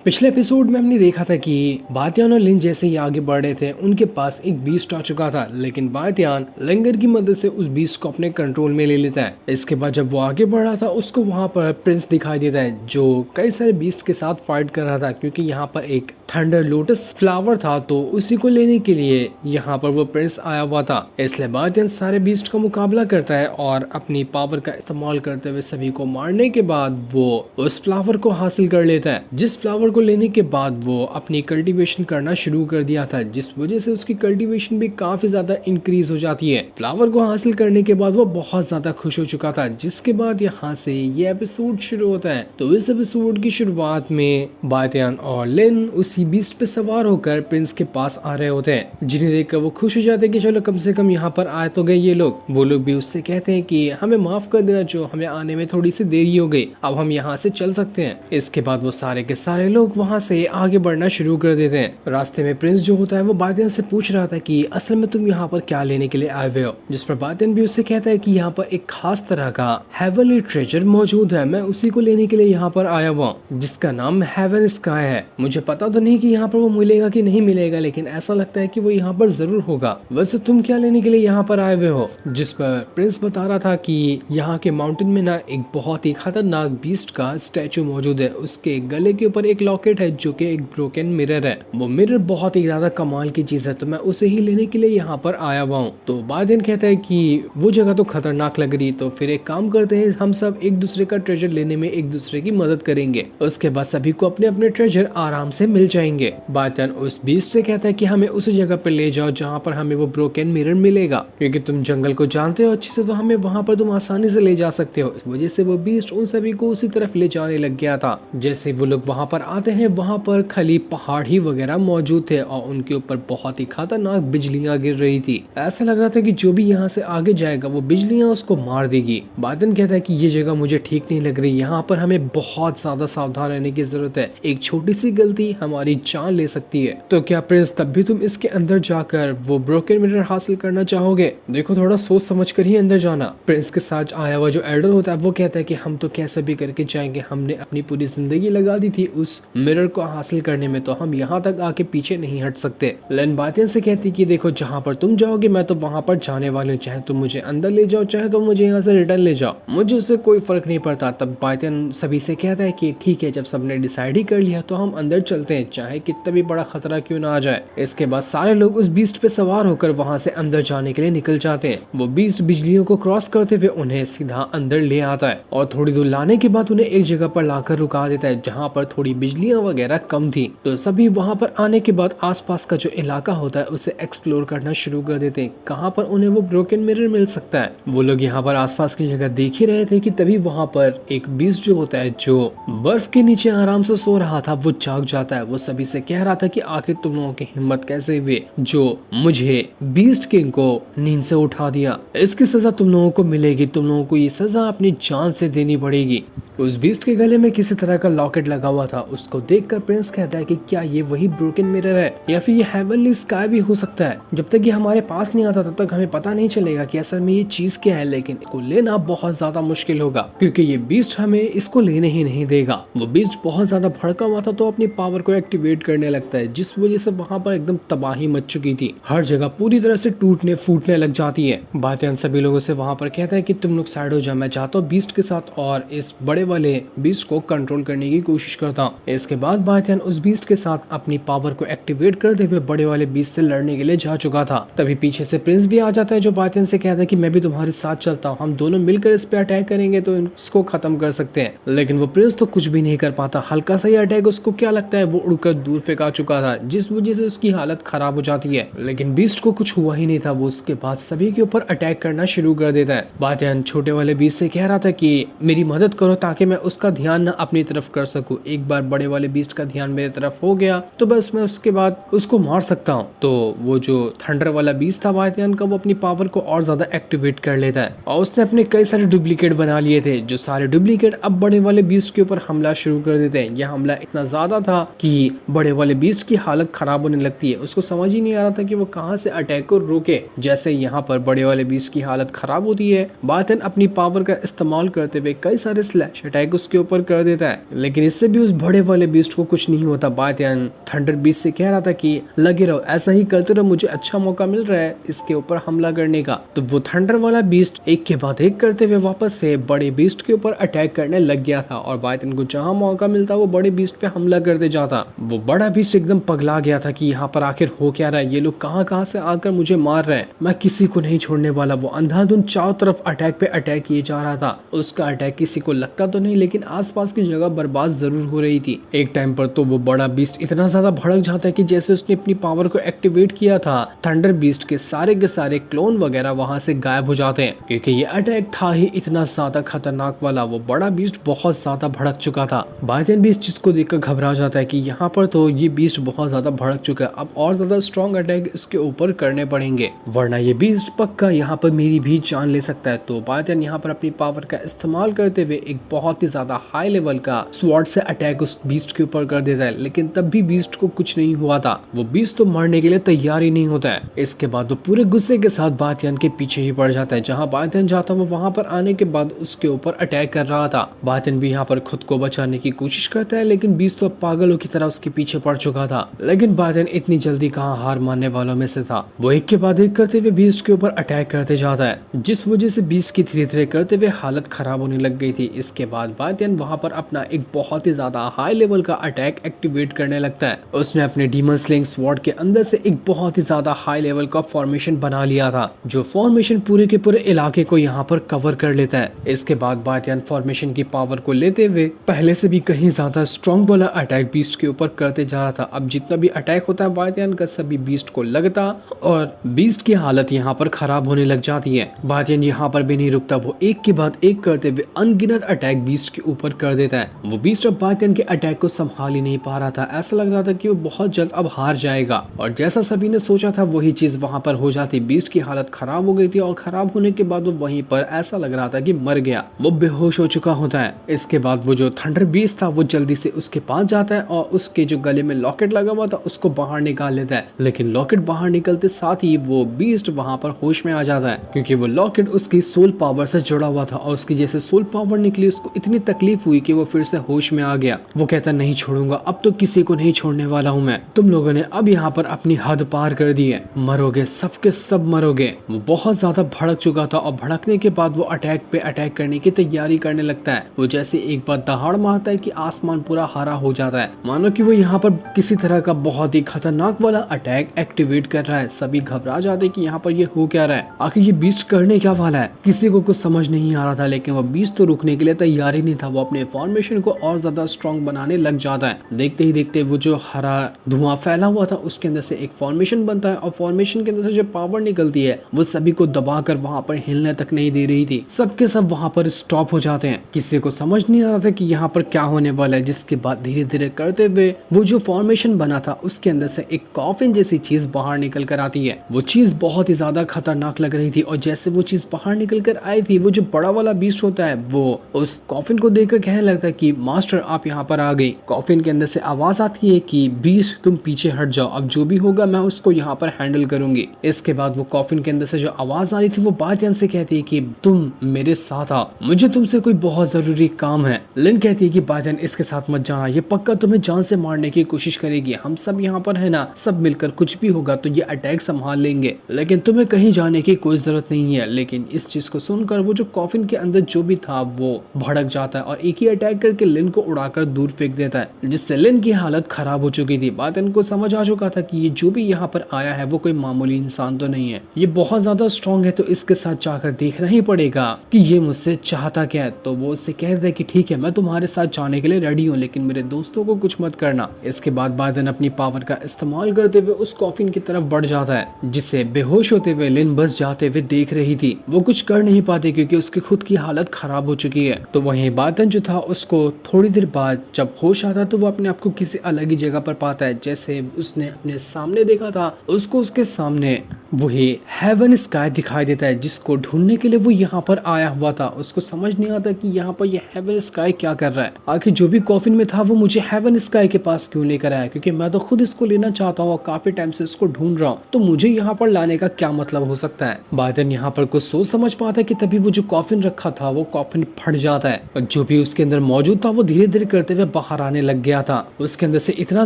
पिछले एपिसोड में हमने देखा था कि बातियान और लिन जैसे ही आगे बढ़ रहे थे उनके पास एक बीस्ट आ चुका था, लेकिन बातियान लिंगर की मदद से उस बीस्ट को अपने कंट्रोल में ले लेता है। इसके बाद जब वो आगे बढ़ रहा था उसको वहां पर प्रिंस दिखाई देता है जो कई सारे बीस्ट के साथ फाइट कर रहा था, क्योंकि यहाँ पर एक थंडर लोटस फ्लावर था तो उसी को लेने के लिए यहाँ पर वो प्रिंस आया हुआ था। इसलिए बातियान सारे बीस्ट का मुकाबला करता है और अपनी पावर का इस्तेमाल करते हुए सभी को मारने के बाद वो उस फ्लावर को हासिल कर लेता है। जिस फ्लावर को लेने के बाद वो अपनी कल्टीवेशन करना शुरू कर दिया था, जिस वजह से उसकी कल्टीवेशन भी काफी ज्यादा इंक्रीज हो जाती है। फ्लावर को हासिल करने के बाद वो बहुत ज्यादा खुश हो चुका था, जिसके बाद यहाँ से ये एपिसोड शुरू होता है। तो इस एपिसोड की शुरुआत में बातियान और लिन उसी बीस्ट पे सवार होकर प्रिंस के पास आ रहे होते हैं, जिन्हें देखकर वो खुश हो जाते हैं कि चलो कम से कम यहाँ पर आए तो गए ये लोग। वो लोग भी उससे कहते हैं कि हमें माफ कर देना, जो हमें आने में थोड़ी सी देरी हो गई, अब हम यहाँ से चल सकते हैं। इसके बाद वो सारे के सारे लोग वहाँ से आगे बढ़ना शुरू कर देते हैं। रास्ते में प्रिंस जो होता है वो बातियान से पूछ रहा था कि असल में तुम यहाँ पर क्या लेने के लिए आए हुए हो, जिस पर बातियान भी उससे कहता है कि यहाँ पर एक खास तरह का हेवनली ट्रेजर मौजूद है, मैं उसी को लेने के लिए यहाँ पर आया हुआ, जिसका नाम हेवन स्काई है। मुझे पता तो नहीं कि यहाँ पर वो मिलेगा कि नहीं मिलेगा, लेकिन ऐसा लगता है कि वो यहाँ पर जरूर होगा। वैसे तुम क्या लेने के लिए यहाँ पर आए हुए हो? जिस पर प्रिंस बता रहा था कि यहाँ के माउंटेन में ना एक बहुत ही खतरनाक बीस्ट का स्टैचू मौजूद है, उसके गले के ऊपर एक लॉकेट है जो कि एक ब्रोकन मिरर है। वो मिरर बहुत ही ज्यादा कमाल की चीज है, तो मैं उसे ही लेने के लिए यहाँ पर आया हुआ हूँ। तो बातियान कहता है कि वो जगह तो खतरनाक लग रही, तो फिर एक काम करते हैं, हम सब एक दूसरे का ट्रेजर लेने में एक दूसरे की मदद करेंगे, उसके बाद सभी को अपने अपने ट्रेजर आराम से मिल जाएंगे। बातियान उस बीस्ट से कहता है कि हमें उस जगह पर ले जाओ जहाँ पर हमें वो ब्रोकन मिरर मिलेगा, क्योंकि तुम जंगल को जानते हो अच्छे से, तो हमें वहाँ पर तुम आसानी से ले जा सकते हो। इस वजह से वो बीस्ट उन सभी को उसी तरफ ले जाने लग गया था। जैसे वो लोग वहाँ पर आते हैं, वहाँ पर खाली पहाड़ ही वगैरह मौजूद थे और उनके ऊपर बहुत ही खतरनाक बिजलियां गिर रही थी। ऐसा लग रहा था कि जो भी यहाँ से आगे जाएगा वो बिजलियां उसको मार देगी। बातियान कहता है कि ये जगह मुझे ठीक नहीं लग रही, यहाँ पर हमें बहुत ज्यादा सावधान रहने की जरूरत है, एक छोटी सी गलती हमारी जान ले सकती है। तो क्या प्रिंस तब भी तुम इसके अंदर जाकर वो ब्रोकन मिरर हासिल करना चाहोगे? देखो थोड़ा सोच समझ कर ही अंदर जाना। प्रिंस के साथ आया हुआ जो एल्डर होता है वो कहता है कि हम तो कैसे भी करके जाएंगे, हमने अपनी पूरी जिंदगी लगा दी थी उस मिरर को हासिल करने में, तो हम यहाँ तक आके पीछे नहीं हट सकते। लिन बातियान से कहती कि देखो जहाँ पर तुम जाओगे मैं तो वहाँ पर जाने वाली हूँ, चाहे तुम मुझे अंदर ले जाओ चाहे तो मुझे यहाँ से रिटर्न ले जाओ, मुझे उससे कोई फर्क नहीं पड़ता। तब बातियान सभी से कहता है कि ठीक है, जब सबने डिसाइड ही कर लिया तो हम अंदर चलते हैं, चाहे कितना भी बड़ा खतरा क्यों ना आ जाए। इसके बाद सारे लोग उस बीस्ट पे सवार होकर वहाँ से अंदर जाने के लिए निकल जाते हैं। वो बीस्ट बिजलियों को क्रॉस करते हुए उन्हें सीधा अंदर ले आता है और थोड़ी दूर लाने के बाद उन्हें एक जगह पर लाकर रुका देता है जहाँ पर थोड़ी बिजलियां वगैरह कम थी। तो सभी वहाँ पर आने के बाद आसपास का जो इलाका होता है उसे एक्सप्लोर करना शुरू कर देते हैं, कहाँ पर उन्हें वो ब्रोकन मिरर मिल सकता है। वो लोग यहाँ पर आसपास की जगह देख ही रहे थे कि तभी वहाँ पर एक बीस्ट जो होता है जो बर्फ के नीचे आराम से सो रहा था वो जाग जाता है। वो सभी से कह रहा था कि आखिर तुम लोगों की हिम्मत कैसे हुई जो मुझे बीस्ट किंग को नींद से उठा दिया, इसकी सजा तुम लोगों को मिलेगी, तुम लोगों को ये सजा अपनी जान से देनी पड़ेगी। उस बीस्ट के गले में किसी तरह का लॉकेट लगा हुआ था, उसको देखकर प्रिंस कहता है कि क्या ये वही ब्रोकन मिरर है या फिर ये हेवनली स्काई भी हो सकता है। जब तक ये हमारे पास नहीं आता तब तक हमें पता नहीं चलेगा कि असल में ये चीज क्या है, लेकिन इसको लेना बहुत ज्यादा मुश्किल होगा क्योंकि ये बीस्ट हमें इसको लेने ही नहीं देगा। वो बीस्ट बहुत ज्यादा भड़का हुआ था तो अपनी पावर को एक्टिवेट करने लगता है, जिस वजह से वहाँ पर एकदम तबाही मच चुकी थी, हर जगह पूरी तरह से टूटने फूटने लग जाती है। बातियान सभी लोगों से वहाँ पर कहता है कि तुम लोग साइड हो जाओ, मैं चाहता हूँ बीस्ट के साथ और इस बड़े वाले बीस्ट को कंट्रोल करने की कोशिश करता हूँ। इसके बाद बातियान उस बीस्ट के साथ अपनी पावर को एक्टिवेट करते हुए बड़े वाले बीस्ट से लड़ने के लिए जा चुका था। तभी पीछे से प्रिंस भी आ जाता है जो बातियान से कहता है कि मैं भी तुम्हारे साथ चलता हूँ, हम दोनों मिलकर इस पे अटैक करेंगे तो इसको खत्म कर सकते हैं। लेकिन वो प्रिंस तो कुछ भी नहीं कर पाता, हल्का सा ही अटैक उसको क्या लगता है वो उड़कर दूर फेंका चुका था, जिस वजह से उसकी हालत खराब हो जाती है। लेकिन बीस्ट को कुछ हुआ ही नहीं था, वो उसके बाद सभी के ऊपर अटैक करना शुरू कर देता है। बातियान छोटे वाले बीस्ट से कह रहा था कि मेरी मदद करो ताकि मैं उसका ध्यान न अपनी तरफ कर सकूं। एक बार बड़े वाले बीस्ट का ध्यान मेरी तरफ हो गया तो बस मैं उसके बाद उसको मार सकता हूं। तो वो जो थंडर वाला बीस्ट था बातियान का, वो अपनी पावर को और ज्यादा एक्टिवेट कर लेता है और उसने अपने कई सारे डुप्लीकेट बना लिए थे, जो सारे डुप्लीकेट अब बड़े वाले बीस्ट के ऊपर हमला शुरू कर देते हैं। यह हमला इतना ज्यादा था कि बड़े वाले बीस्ट की हालत खराब होने लगती है, उसको समझ ही नहीं आ रहा था कि वो कहाँ से अटैक को रोके। जैसे यहाँ पर बड़े वाले बीस्ट की हालत खराब होती है, बातियान अपनी पावर का इस्तेमाल करते हुए कई सारे स्लैश अटैक उसके ऊपर कर देता है, लेकिन इससे भी उस बड़े वाले वाले बीस्ट को कुछ नहीं होता। बातियान थंडर बीस्ट से कह रहा था कि लगे रहो, ऐसा ही करते रहो, मुझे अच्छा मौका मिल रहा है इसके ऊपर हमला करने का। तो वो थंडर वाला बीस्ट एक के बाद एक करते हुए वापस से बड़े बीस्ट के ऊपर अटैक करने लग गया था और बातियान को जहां मौका मिलता वो बड़े बीस्ट पे हमला करते जाता। वो बड़ा बीस्ट एकदम पगला गया था कि यहाँ पर आखिर हो क्या रहा है, ये लोग कहाँ से आकर मुझे मार रहे हैं, मैं किसी को नहीं छोड़ने वाला। वो अंधाधुंध चारों तरफ अटैक पे अटैक किए जा रहा था। उसका अटैक किसी को लगता तो नहीं, लेकिन आसपास की जगह बर्बाद जरूर हो रही थी। एक टाइम पर तो वो बड़ा बीस्ट इतना ज्यादा भड़क जाता है कि जैसे उसने अपनी पावर को एक्टिवेट किया था, थंडर बीस्ट के सारे क्लोन वगैरह वहां से गायब हो जाते हैं, क्योंकि ये अटैक था ही इतना ज्यादा खतरनाक वाला। वो बड़ा बीस्ट बहुत ज्यादा भड़क चुका था। बातियान भी इस चीज को देखकर घबरा जाता है कि यहाँ पर तो ये बीस्ट बहुत ज्यादा भड़क चुका है, अब और ज्यादा स्ट्रॉन्ग अटैक इसके ऊपर करने पड़ेंगे, वरना ये बीस्ट पक्का यहाँ पर मेरी भी जान ले सकता है। तो बातियान यहाँ पर अपनी पावर का इस्तेमाल करते हुए एक बहुत ही ज्यादा हाई लेवल का स्वॉर्ड से अटैक उस बीस्ट के ऊपर कर देता है, लेकिन तब भी बीस्ट को कुछ नहीं हुआ था। वो बीस्ट तो मरने के लिए तैयार ही नहीं होता है। इसके बाद वो पूरे गुस्से के साथ बातियान के पीछे ही पड़ जाता है। जहाँ बातियान जाता वो वहां पर आने के बाद उसके ऊपर अटैक कर रहा था। बातियान भी यहाँ पर खुद को बचाने की कोशिश करता है, लेकिन बीस्ट तो पागलों की तरह उसके पीछे पड़ चुका था। लेकिन बातियान इतनी जल्दी कहाँ हार मानने वालों में से था। वो एक के बाद एक करते हुए बीस्ट के ऊपर अटैक करते जाता है, जिस वजह से बीस्ट की धीरे धीरे करते हुए हालत खराब होने लग गई थी। इसके बाद बातियान वहां पर अपना एक बहुत ही ज्यादा हाई लेवल का अटैक एक्टिवेट करने लगता है। उसने अपने डीमन स्लेइंग स्वॉर्ड के अंदर से एक बहुत ही ज्यादा हाई लेवल का फॉर्मेशन बना लिया था, जो फॉर्मेशन पूरे के पूरे इलाके को यहाँ पर कवर कर लेता है। इसके बाद बातियान फॉर्मेशन की पावर को लेते हुए पहले से भी कहीं ज्यादा स्ट्रॉन्ग वाला अटैक बीस्ट के ऊपर करते जा रहा था। अब जितना भी अटैक होता है बातियान का सभी बीस्ट को लगता और बीस्ट की हालत यहाँ पर खराब होने लग जाती है। बातियान यहाँ पर भी नहीं रुकता, वो एक के बाद एक करते हुए अनगिनत अटैक बीस्ट के ऊपर कर देता है। वो बीस्ट अब बातियान के अटैक को संभाल ही नहीं पा रहा था। ऐसा लग रहा था कि वो बहुत जल्द अब हार जाएगा, और जैसा सभी ने सोचा था वही चीज वहां पर हो जाती। बीस्ट की हालत खराब हो गई थी और खराब होने के बाद वो वहीं पर ऐसा लग रहा था कि मर गया, वो बेहोश हो चुका होता है। इसके बाद वो जो थंडर बीस्ट था वो जल्दी से उसके पास जाता है और उसके जो गले में लॉकेट लगा हुआ था उसको बाहर निकाल लेता है। लेकिन लॉकेट बाहर निकलते साथ ही वो बीस्ट वहां पर होश में आ जाता है, क्योंकि वो लॉकेट उसकी सोल पावर से जुड़ा हुआ था और उसकी जैसे सोल पावर निकली उसको इतनी तकलीफ हुई कि वो फिर से होश में आ गया। वो कहता नहीं छोड़ूंगा, अब तो किसी को नहीं छोड़ने वाला हूँ मैं। तुम लोगों ने अब यहाँ पर अपनी हद पार कर दी है, मरोगे, सबके सब मरोगे। वो बहुत ज्यादा भड़क चुका था और भड़कने के बाद वो अटैक पे अटैक करने की तैयारी करने लगता है। वो जैसे एक बार दहाड़ मारता है कि आसमान पूरा हरा हो जाता है, मानो कि वो यहाँ पर किसी तरह का बहुत ही खतरनाक वाला अटैक एक्टिवेट कर रहा है। सभी घबरा जाते कि यहाँ पर ये हो क्या रहा है, आखिर ये बीस्ट करने क्या वाला है। किसी को कुछ समझ नहीं आ रहा था, लेकिन वो बीस्ट तो रुकने के लिए तैयार ही नहीं था। वो अपने फॉर्मेशन को और ज्यादा स्ट्रॉन्ग बनाने लग जाता है। देखते ही देखते वो जो हरा धुआं फैला हुआ था उसके अंदर से एक फॉर्मेशन बनता है और फॉर्मेशन के अंदर से जो पावर निकलती है वो सभी को दबाकर वहां पर हिलने तक नहीं दे रही थी। सबके सब वहां पर स्टॉप हो जाते हैं। किसी को समझ नहीं आ रहा था कि यहाँ पर क्या होने वाला है। जिसके बाद धीरे धीरे करते हुए वो जो फॉर्मेशन बना था उसके अंदर से एक कॉफिन जैसी चीज बाहर निकल कर आती है। वो चीज बहुत ही ज्यादा खतरनाक लग रही थी और जैसे वो चीज बाहर निकल कर आई थी, वो जो बड़ा वाला बीस्ट होता है वो उस कॉफिन को देखकर कहने लगता है कि मास्टर आप यहाँ पर आ गए। कॉफिन के अंदर से आवाज आती है कि बीस्ट तुम पीछे हट जाओ, अब जो भी होगा मैं उसको यहाँ पर हैंडल करूंगी। इसके बाद वो कॉफिन के अंदर से जो आवाज आ रही थी वो बातियान से कहती है कि तुम मेरे साथ आओ, मुझे तुमसे कोई बहुत जरूरी काम है। लिन कहती है कि बातियान इसके साथ मत जाना, ये पक्का तुम्हें जान से मारने की कोशिश करेगी। हम सब यहाँ पर है ना, सब मिलकर कुछ भी होगा तो ये अटैक संभाल लेंगे, लेकिन तुम्हें कहीं जाने की कोई जरूरत नहीं है। लेकिन इस चीज को सुनकर वो जो कॉफिन के अंदर जो भी था वो भड़क जाता है और एक ही अटैक करके लिन को उड़ाकर दूर फेंक देता है, जिससे लिन की हालत खराब हो चुकी थी। बातियान को समझ आ चुका था कि ये जो भी यहाँ पर आया है वो कोई मामूली इंसान तो नहीं है, ये बहुत ज्यादा स्ट्रॉन्ग है, तो इसके साथ जाकर देखना ही पड़ेगा कि ये मुझसे चाहता क्या है। तो वो उससे कहता है कि ठीक है मैं तुम्हारे साथ जाने के लिए रेडी हूँ, लेकिन मेरे दोस्तों को कुछ मत करना। इसके बाद बातियान अपनी पावर का इस्तेमाल करते हुए उस कॉफिन की तरफ बढ़ जाता है, जिसे बेहोश होते हुए लिन बस जाते हुए देख रही थी। वो कुछ कर नहीं पाती क्योंकि उसकी खुद की हालत खराब हो चुकी है। तो वहीं बातियान जो था उसको थोड़ी देर बाद जब होश आता तो वो अपने आप को किसी अलग ही जगह पर पाता है। जैसे उसने अपने सामने देखा था उसको उसके सामने वही हेवन स्काई दिखाई देता है जिसको ढूंढने के लिए वो यहाँ पर आया हुआ था। उसको समझ नहीं आता कि यहाँ पर ये हेवन स्काई क्या कर रहा है। आखिर जो भी कॉफिन में था वो मुझे हेवन स्काई के पास क्यों लेकर आया, क्योंकि मैं तो खुद इसको लेना चाहता हूँ और काफी टाइम से इसको ढूंढ रहा हूँ, तो मुझे यहाँ पर लाने का क्या मतलब हो सकता है। बाइडेन यहाँ पर कुछ सोच समझ पाता है कि तभी वो जो कॉफिन रखा था वो कॉफिन फट जाता है और जो भी उसके अंदर मौजूद था वो धीरे धीरे करते हुए बाहर आने लग गया था। उसके अंदर से इतना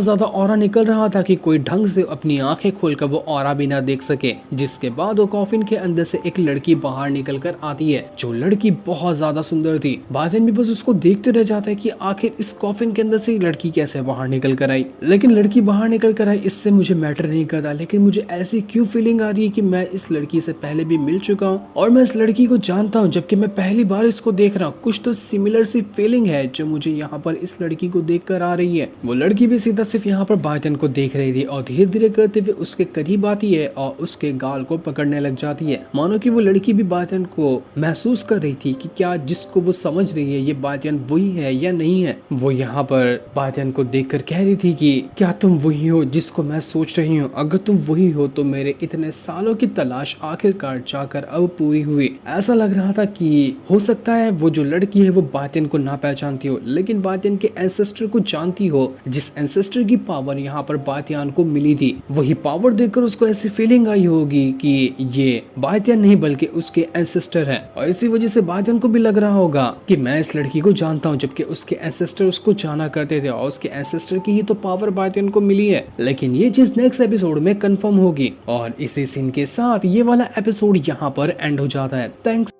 ज्यादा ऑरा निकल रहा था कि कोई ढंग से अपनी आंखें खोलकर वो ऑरा भी ना देख सके। जिसके बाद वो कॉफिन के अंदर से एक लड़की बाहर निकल कर आती है, जो लड़की बहुत ज्यादा सुंदर थी। बाइडेन भी बस उसको देखते रह जाता है कि आखिर इस कॉफिन के अंदर से लड़की कैसे बाहर निकल कर आई। लेकिन लड़की बाहर निकल कर आई इससे मुझे मैटर नहीं करता, लेकिन मुझे ऐसी क्यों फीलिंग आ रही है कि मैं इस लड़की से पहले भी मिल चुका हूँ और मैं इस लड़की को जानता हूँ, जबकि मैं पहली बार इसको देख रहा हूँ। कुछ तो सिमिलर सी फीलिंग है जो मुझे यहाँ पर इस लड़की को देख कर आ रही है। वो लड़की भी सीधा सिर्फ यहाँ पर बाइडेन को देख रही थी और धीरे धीरे करते हुए उसके करीब आती है और उसके गाल को पकड़ने लग जाती है, मानो कि वो लड़की भी बाइडेन को महसूस कर रही थी कि क्या जिसको वो समझ रही है ये बाइडेन वही है या नहीं है। वो यहाँ पर बाइडेन को देखकर कह रही थी कि क्या तुम वही हो जिसको मैं सोच रही हूँ? अगर तुम वही हो तो मेरे इतने सालों की तलाश आखिरकार जाकर अब पूरी हुई। ऐसा लग रहा था कि हो सकता है वो जो लड़की है वो बाइडेन को ना पहचानती हो, लेकिन बाइडेन के एंसेस्टर को जानती हो, जिस एंसेस्टर की पावर यहाँ पर बाइडेन को मिली थी। वही पावर देखकर उसको ऐसी फीलिंग आई होगी कि ये बाइडेन नहीं बल्कि उसके एंसेस्टर है, और इसी वजह से बाइडेन को भी लग रहा होगा कि मैं इस लड़की को जानता हूँ, जबकि उसके एंसेस्टर उसको जाना करते थे और उसके एंसेस्टर की ही तो पावर बाइडेन को मिली है। लेकिन ये चीज नेक्स्ट एपिसोड में कंफर्म होगी और इसी सीन के साथ ये वाला एपिसोड यहाँ पर एंड हो जाता है। थैंक्स।